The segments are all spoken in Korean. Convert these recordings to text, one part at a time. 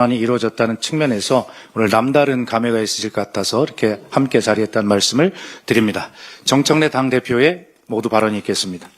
많이 이루어졌다는 측면에서 오늘 남다른 감회가 있으실 것 같아서 이렇게 함께 자리했다는 말씀을 드립니다. 정청래 당대표의 모두 발언이 있겠습니다.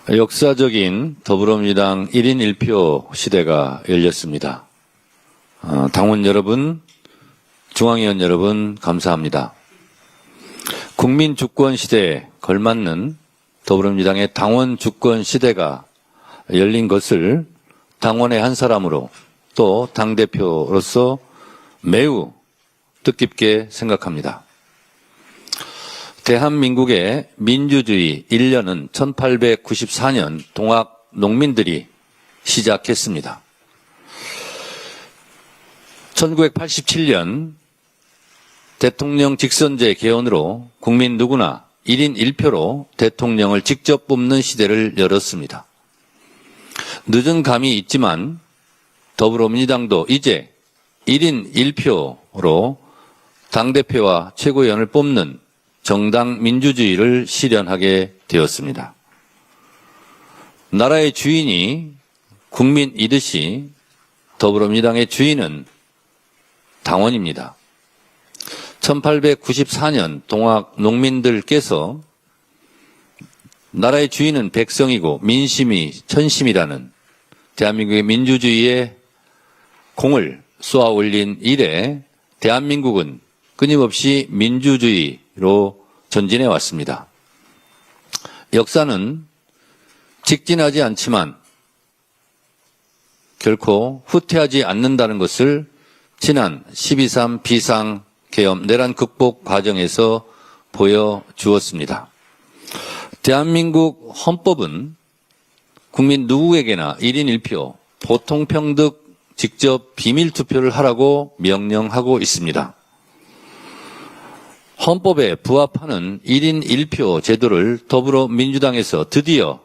역사적인 더불어민주당 1인 1표 시대가 열렸습니다. 당원 여러분, 중앙위원 여러분 감사합니다. 국민 주권 시대에 걸맞는 더불어민주당의 당원 주권 시대가 열린 것을 당원의 한 사람으로 또 당대표로서 매우 뜻깊게 생각합니다. 대한민국의 민주주의 1년은 1894년 동학 농민들이 시작했습니다. 1987년 대통령 직선제 개헌으로 국민 누구나 1인 1표로 대통령을 직접 뽑는 시대를 열었습니다. 늦은 감이 있지만 더불어민주당도 이제 1인 1표로 당대표와 최고위원을 뽑는 정당 민주주의를 실현하게 되었습니다. 나라의 주인이 국민이듯이 더불어민주당의 주인은 당원입니다. 1894년 동학 농민들께서 나라의 주인은 백성이고 민심이 천심이라는 대한민국의 민주주의의 공을 쏘아 올린 이래 대한민국은 끊임없이 민주주의로 전진해 왔습니다. 역사는 직진하지 않지만 결코 후퇴하지 않는다는 것을 지난 12.3 비상계엄 내란 극복 과정에서 보여주었습니다. 대한민국 헌법은 국민 누구에게나 1인 1표, 보통평등 직접 비밀투표를 하라고 명령하고 있습니다. 헌법에 부합하는 1인 1표 제도를 더불어민주당에서 드디어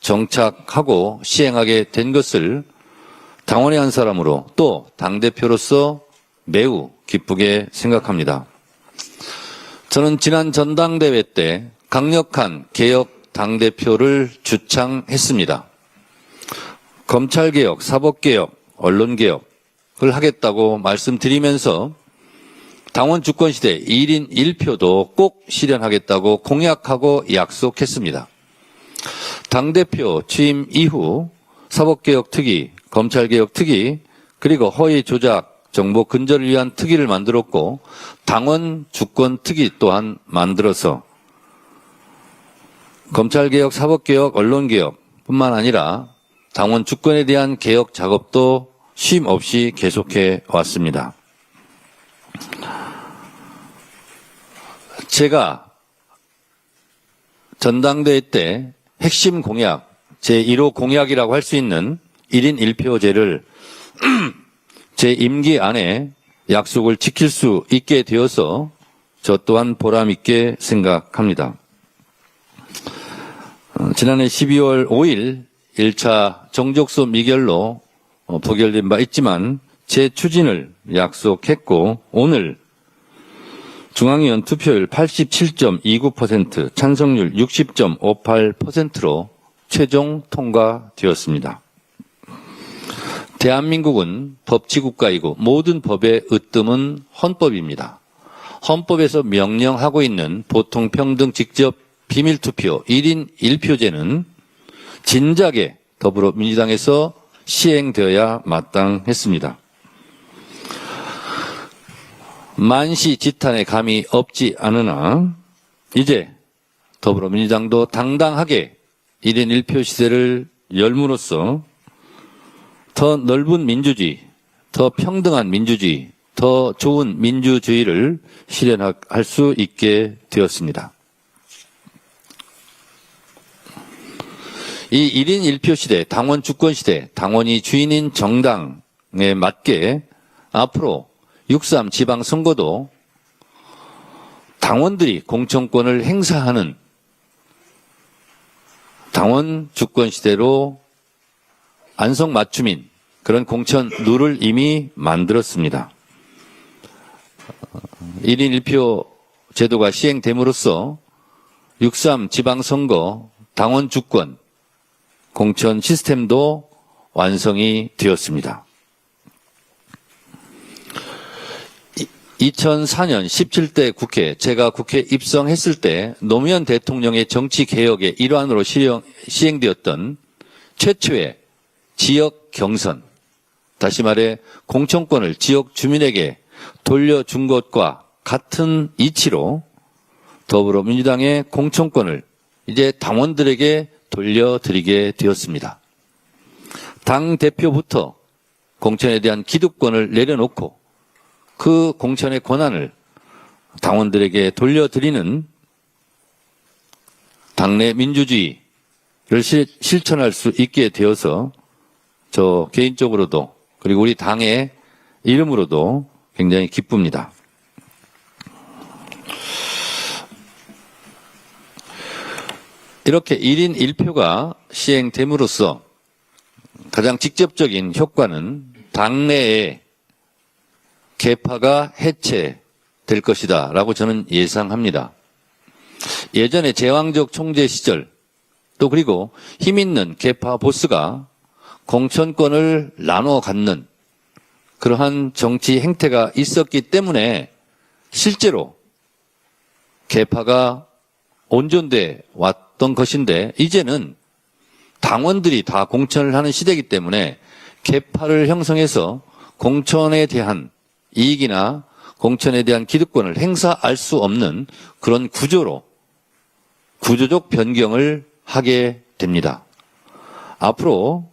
정착하고 시행하게 된 것을 당원의 한 사람으로 또 당대표로서 매우 기쁘게 생각합니다. 저는 지난 전당대회 때 강력한 개혁 당대표를 주창했습니다. 검찰개혁, 사법개혁, 언론개혁을 하겠다고 말씀드리면서 당원 주권시대 1인 1표도 꼭 실현하겠다고 공약하고 약속했습니다. 당대표 취임 이후 사법개혁 특위, 검찰개혁 특위, 그리고 허위 조작, 정보 근절을 위한 특위를 만들었고 당원 주권 특위 또한 만들어서 검찰개혁, 사법개혁, 언론개혁뿐만 아니라 당원 주권에 대한 개혁 작업도 쉼 없이 계속해 왔습니다. 제가 전당대회 때 핵심 공약, 제1호 공약이라고 할 수 있는 1인 1표제를 제 임기 안에 약속을 지킬 수 있게 되어서 저 또한 보람 있게 생각합니다. 지난해 12월 5일 1차 정족수 미결로 부결된 바 있지만 제 추진을 약속했고 오늘 중앙위원 투표율 87.29%, 찬성률 60.58%로 최종 통과되었습니다. 대한민국은 법치국가이고 모든 법의 으뜸은 헌법입니다. 헌법에서 명령하고 있는 보통평등 직접 비밀투표 1인 1표제는 진작에 더불어민주당에서 시행되어야 마땅했습니다. 만시지탄에 감이 없지 않으나 이제 더불어민주당도 당당하게 1인 1표 시대를 열므로써 더 넓은 민주주의, 더 평등한 민주주의, 더 좋은 민주주의를 실현할 수 있게 되었습니다. 이 1인 1표 시대, 당원 주권 시대, 당원이 주인인 정당에 맞게 앞으로 6.3 지방선거도 당원들이 공천권을 행사하는 당원 주권 시대로 안성맞춤인 그런 공천 룰을 이미 만들었습니다. 1인 1표 제도가 시행됨으로써 6.3 지방선거 당원 주권 공천 시스템도 완성이 되었습니다. 2004년 17대 국회, 제가 국회 입성했을 때 노무현 대통령의 정치개혁의 일환으로 시행되었던 최초의 지역 경선, 다시 말해 공천권을 지역 주민에게 돌려준 것과 같은 이치로 더불어민주당의 공천권을 이제 당원들에게 돌려드리게 되었습니다. 당 대표부터 공천에 대한 기득권을 내려놓고 그 공천의 권한을 당원들에게 돌려드리는 당내 민주주의를 실천할 수 있게 되어서 저 개인적으로도 그리고 우리 당의 이름으로도 굉장히 기쁩니다. 이렇게 1인 1표가 시행됨으로써 가장 직접적인 효과는 당내에 계파가 해체될 것이다 라고 저는 예상합니다. 예전에 제왕적 총재 시절 또 그리고 힘있는 계파 보스가 공천권을 나눠 갖는 그러한 정치 행태가 있었기 때문에 실제로 계파가 온전돼 왔던 것인데 이제는 당원들이 다 공천을 하는 시대이기 때문에 계파를 형성해서 공천에 대한 이익이나 공천에 대한 기득권을 행사할 수 없는 그런 구조로 구조적 변경을 하게 됩니다. 앞으로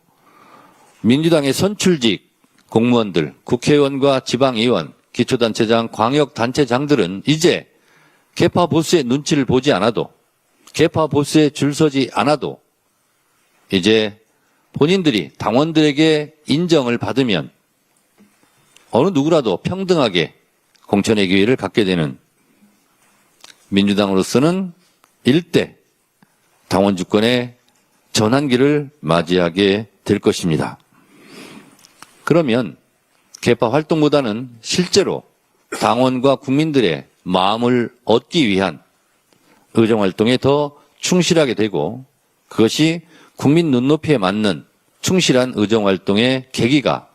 민주당의 선출직 공무원들, 국회의원과 지방의원, 기초단체장, 광역단체장들은 이제 계파 보스의 눈치를 보지 않아도 계파 보스에 줄 서지 않아도 이제 본인들이 당원들에게 인정을 받으면 어느 누구라도 평등하게 공천의 기회를 갖게 되는 민주당으로서는 일대 당원 주권의 전환기를 맞이하게 될 것입니다. 그러면 계파 활동보다는 실제로 당원과 국민들의 마음을 얻기 위한 의정활동에 더 충실하게 되고 그것이 국민 눈높이에 맞는 충실한 의정활동의 계기가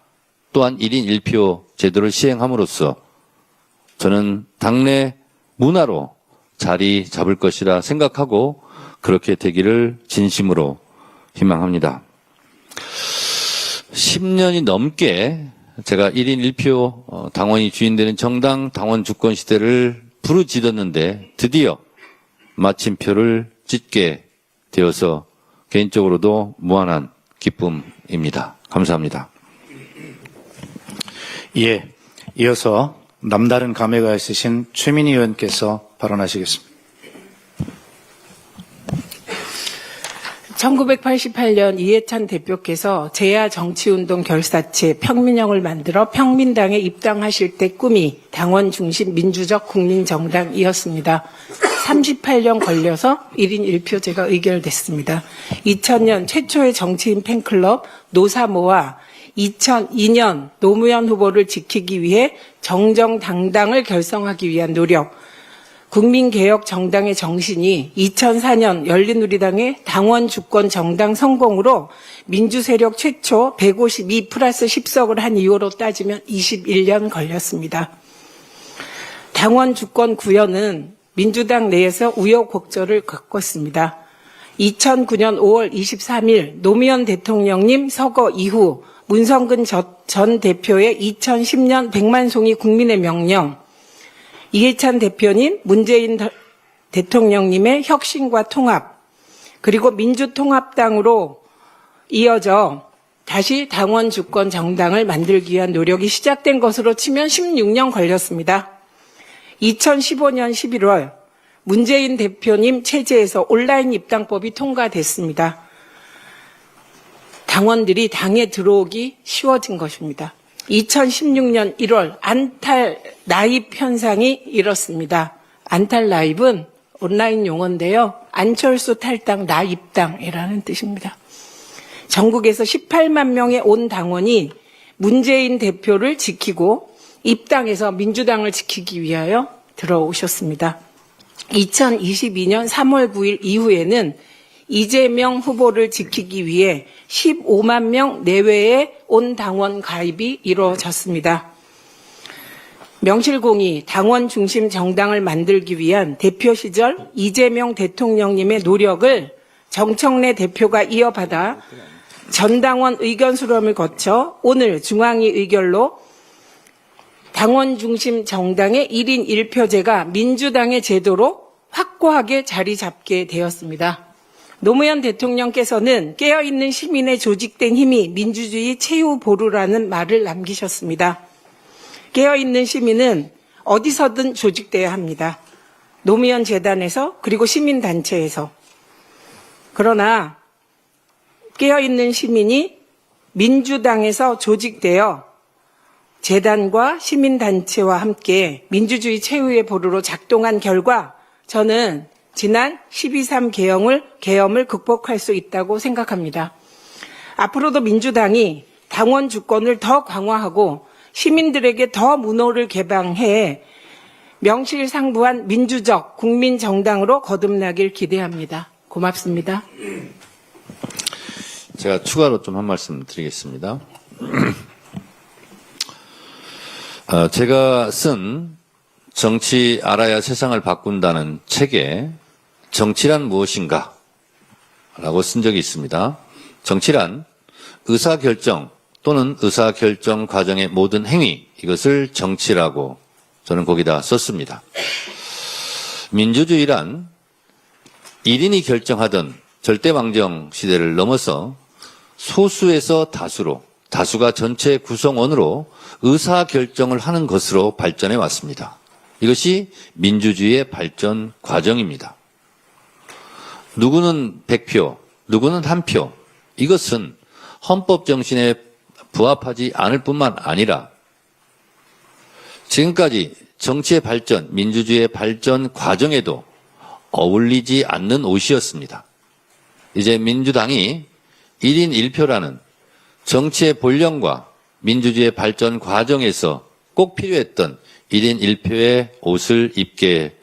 또한 1인 1표 제도를 시행함으로써 저는 당내 문화로 자리 잡을 것이라 생각하고 그렇게 되기를 진심으로 희망합니다. 10년이 넘게 제가 1인 1표 당원이 주인되는 정당 당원 주권 시대를 부르짖었는데 드디어 마침표를 찍게 되어서 개인적으로도 무한한 기쁨입니다. 감사합니다. 예, 이어서 남다른 감회가 있으신 최민희 의원께서 발언하시겠습니다. 1988년 이해찬 대표께서 제야 정치운동 결사체 평민영을 만들어 평민당에 입당하실 때 꿈이 당원 중심 민주적 국민정당이었습니다. 38년 걸려서 1인 1표제가 의결됐습니다. 2000년 최초의 정치인 팬클럽 노사모와 2002년 노무현 후보를 지키기 위해 정정당당을 결성하기 위한 노력, 국민개혁 정당의 정신이 2004년 열린우리당의 당원 주권 정당 성공으로 민주세력 최초 152 플러스 10석을 한 이후로 따지면 21년 걸렸습니다. 당원 주권 구현은 민주당 내에서 우여곡절을 겪었습니다. 2009년 5월 23일 노무현 대통령님 서거 이후 문성근 전 대표의 2010년 100만 송이 국민의 명령, 이해찬 대표님, 문재인 대통령님의 혁신과 통합, 그리고 민주통합당으로 이어져 다시 당원 주권 정당을 만들기 위한 노력이 시작된 것으로 치면 16년 걸렸습니다. 2015년 11월 문재인 대표님 체제에서 온라인 입당법이 통과됐습니다. 당원들이 당에 들어오기 쉬워진 것입니다. 2016년 1월 안탈 나입 현상이 일었습니다. 안탈 나입은 온라인 용어인데요. 안철수 탈당 나입당이라는 뜻입니다. 전국에서 18만 명의 온 당원이 문재인 대표를 지키고 입당해서 민주당을 지키기 위하여 들어오셨습니다. 2022년 3월 9일 이후에는 이재명 후보를 지키기 위해 15만 명 내외의 온 당원 가입이 이루어졌습니다. 명실공히 당원 중심 정당을 만들기 위한 대표 시절 이재명 대통령님의 노력을 정청래 대표가 이어받아 전당원 의견 수렴을 거쳐 오늘 중앙위 의결로 당원 중심 정당의 1인 1표제가 민주당의 제도로 확고하게 자리 잡게 되었습니다. 노무현 대통령께서는 깨어있는 시민의 조직된 힘이 민주주의 최후 보루라는 말을 남기셨습니다. 깨어있는 시민은 어디서든 조직돼야 합니다. 노무현 재단에서 그리고 시민단체에서. 그러나 깨어있는 시민이 민주당에서 조직되어 재단과 시민단체와 함께 민주주의 최후의 보루로 작동한 결과 저는 지난 12.3 계엄을 극복할 수 있다고 생각합니다. 앞으로도 민주당이 당원 주권을 더 강화하고 시민들에게 더 문호를 개방해 명실상부한 민주적 국민정당으로 거듭나길 기대합니다. 고맙습니다. 제가 추가로 좀 한 말씀 드리겠습니다. 제가 쓴 정치 알아야 세상을 바꾼다는 책에 정치란 무엇인가 라고 쓴 적이 있습니다. 정치란 의사결정 또는 의사결정 과정의 모든 행위, 이것을 정치라고 저는 거기다 썼습니다. 민주주의란 1인이 결정하던 절대왕정 시대를 넘어서 소수에서 다수로, 다수가 전체 구성원으로 의사결정을 하는 것으로 발전해 왔습니다. 이것이 민주주의의 발전 과정입니다. 누구는 100표, 누구는 1표, 이것은 헌법 정신에 부합하지 않을 뿐만 아니라 지금까지 정치의 발전, 민주주의의 발전 과정에도 어울리지 않는 옷이었습니다. 이제 민주당이 1인 1표라는 정치의 본령과 민주주의의 발전 과정에서 꼭 필요했던 1인 1표의 옷을 입게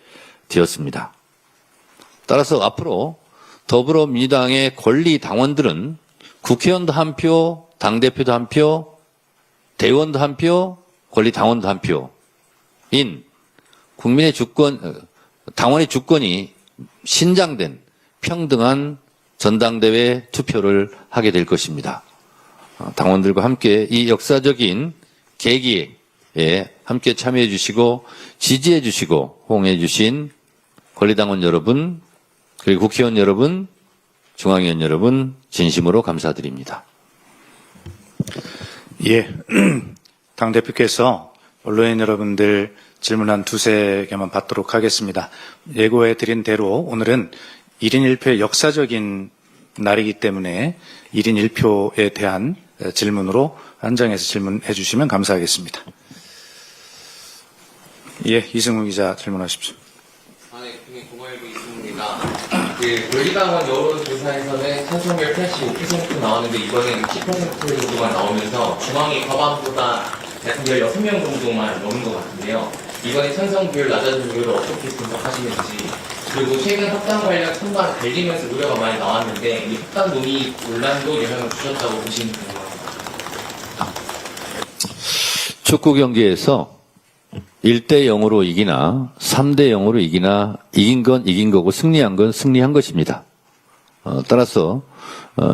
되었습니다. 따라서 앞으로 더불어민주당의 권리 당원들은 국회의원도 한 표, 당대표도 한 표, 대의원도 한 표, 권리 당원도 한 표인 국민의 주권, 당원의 주권이 신장된 평등한 전당대회 투표를 하게 될 것입니다. 당원들과 함께 이 역사적인 계기에 함께 참여해 주시고 지지해 주시고 호응해 주신 권리당원 여러분, 그리고 국회의원 여러분, 중앙위원 여러분 진심으로 감사드립니다. 예, 당대표께서 언론인 여러분들 질문 한 두세 개만 받도록 하겠습니다. 예고해 드린 대로 오늘은 1인 1표의 역사적인 날이기 때문에 1인 1표에 대한 질문으로 한정해서 질문해 주시면 감사하겠습니다. 예, 이승우 기자 질문하십시오. 네, 공화일보 이승우입니다. 권리당원 여론조사에서는 찬성률 85% 나왔는데 이번에 60% 정도만 나오면서 중앙위 과반보다 약 16명 정도만 넘은 것 같은데요. 이번에 찬성 비율 낮아진 이유를 어떻게 분석하시는지, 그리고 최근 합당 관련 찬반 갈리면서 우려가 많이 나왔는데 이 합당 논의 논란도 영향을 주셨다고 보시는 건가요? 축구 경기에서 1대 0으로 이기나 3대 0으로 이기나 이긴 건 이긴 거고 승리한 건 승리한 것입니다. 따라서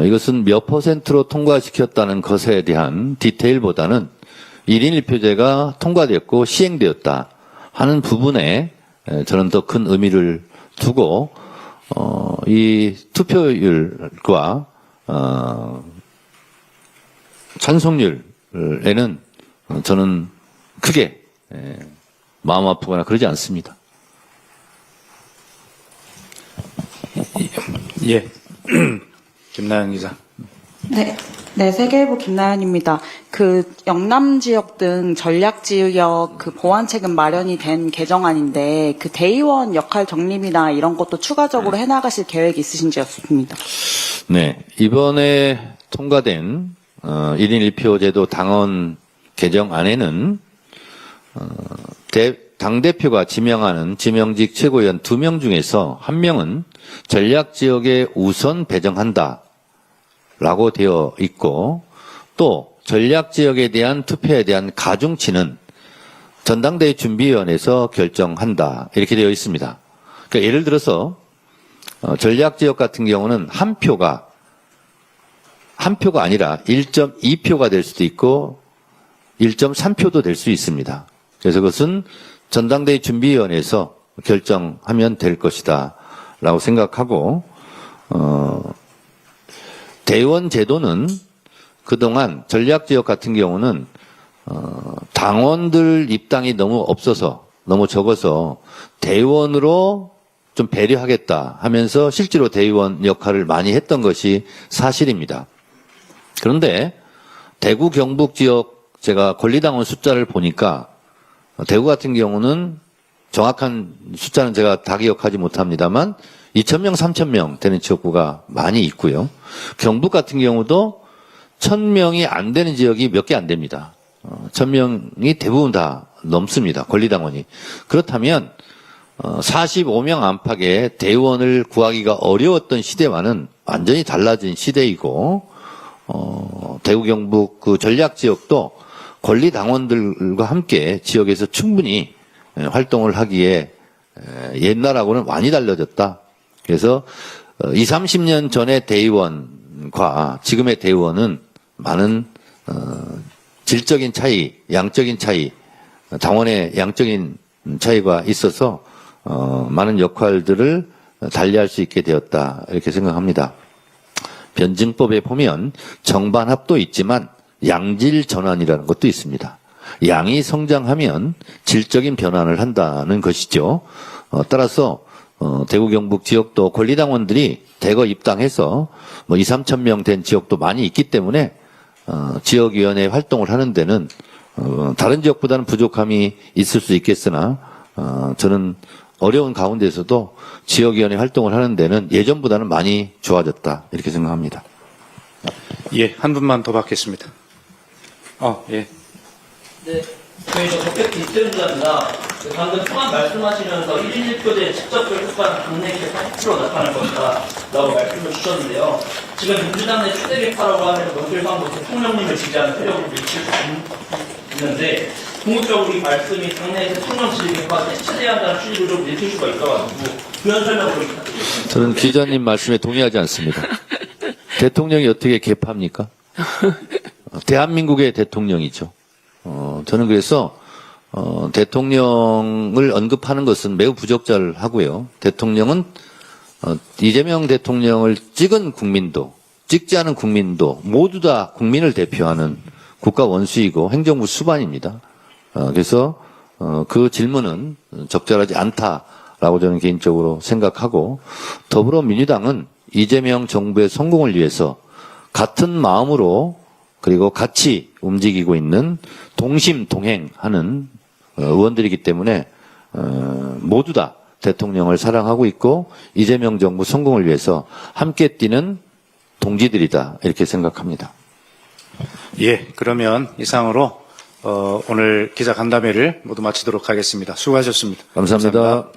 이것은 몇 %로 통과시켰다는 것에 대한 디테일보다는 1인 1표제가 통과되었고 시행되었다 하는 부분에 저는 더 큰 의미를 두고 이 투표율과 찬성률에는 저는 크게 마음 아프거나 그러지 않습니다. 예, 김나연 기자. 네, 세계일보 김나연입니다. 영남 지역 등 전략 지역 보안 체금 마련이 된 개정안인데 대의원 역할 정립이나 이런 것도 추가적으로 해나가실 계획이 있으신지 였습니다. 네, 이번에 통과된 1인 1표 제도 당원 개정안에는 당대표가 지명하는 지명직 최고위원 2명 중에서 1명은 전략지역에 우선 배정한다 라고 되어 있고, 또 전략지역에 대한 투표에 대한 가중치는 전당대회 준비위원회에서 결정한다 이렇게 되어 있습니다. 그러니까 예를 들어서 전략지역 같은 경우는 한 표가 아니라 1.2표가 될 수도 있고 1.3표도 될 수 있습니다. 그래서 그것은 전당대회 준비위원회에서 결정하면 될 것이다 라고 생각하고, 대의원 제도는 그동안 전략지역 같은 경우는 당원들 입당이 너무 적어서 대의원으로 좀 배려하겠다 하면서 실제로 대의원 역할을 많이 했던 것이 사실입니다. 그런데 대구 경북 지역 제가 권리당원 숫자를 보니까 대구 같은 경우는 정확한 숫자는 제가 다 기억하지 못합니다만 2,000명, 3,000명 되는 지역구가 많이 있고요. 경북 같은 경우도 1,000명이 안 되는 지역이 몇 개 안 됩니다. 1,000명이 대부분 다 넘습니다. 권리당원이. 그렇다면 45명 안팎의 대의원을 구하기가 어려웠던 시대와는 완전히 달라진 시대이고, 대구 경북 그 전략 지역도 권리당원들과 함께 지역에서 충분히 활동을 하기에 옛날하고는 많이 달라졌다. 그래서 20, 30년 전의 대의원과 지금의 대의원은 많은 질적인 차이, 양적인 차이, 당원의 양적인 차이가 있어서 많은 역할들을 달리할 수 있게 되었다 이렇게 생각합니다. 변증법에 보면 정반합도 있지만 양질 전환이라는 것도 있습니다. 양이 성장하면 질적인 변환을 한다는 것이죠. 따라서 대구 경북 지역도 권리당원들이 대거 입당해서 2, 3천 명 된 지역도 많이 있기 때문에 지역위원회 활동을 하는 데는 다른 지역보다는 부족함이 있을 수 있겠으나 저는 어려운 가운데서도 지역위원회 활동을 하는 데는 예전보다는 많이 좋아졌다 이렇게 생각합니다. 예, 한 분만 더 받겠습니다. 예. 네, 저희 적격 디스트렌드입니다. 방금 초반 말씀하시면서 1인 1표제 직접적 효과는 당내에서 40% 나타날 것이다 라고 말씀을 주셨는데요. 지금 민주당 내 초대 개파라고 하는 명실상부 대통령님을 지지하는 세력으로 밀칠 수 있는데, 궁극적으로 이 말씀이 당내에서 대통령 지지 개파가 해체돼야 한다는 취지로 좀 읽힐 수가 있어가지고 부연 설명을 부탁드리겠습니다. 저는 기자님 말씀에 동의하지 않습니다. 대통령이 어떻게 개파입니까? 대한민국의 대통령이죠. 저는 그래서 대통령을 언급하는 것은 매우 부적절하고요. 대통령은 이재명 대통령을 찍은 국민도, 찍지 않은 국민도 모두 다 국민을 대표하는 국가 원수이고 행정부 수반입니다. 그래서 그 질문은 적절하지 않다라고 저는 개인적으로 생각하고, 더불어민주당은 이재명 정부의 성공을 위해서 같은 마음으로 그리고 같이 움직이고 있는 동심동행하는 의원들이기 때문에 모두 다 대통령을 사랑하고 있고 이재명 정부 성공을 위해서 함께 뛰는 동지들이다 이렇게 생각합니다. 예, 그러면 이상으로 오늘 기자간담회를 모두 마치도록 하겠습니다. 수고하셨습니다. 감사합니다.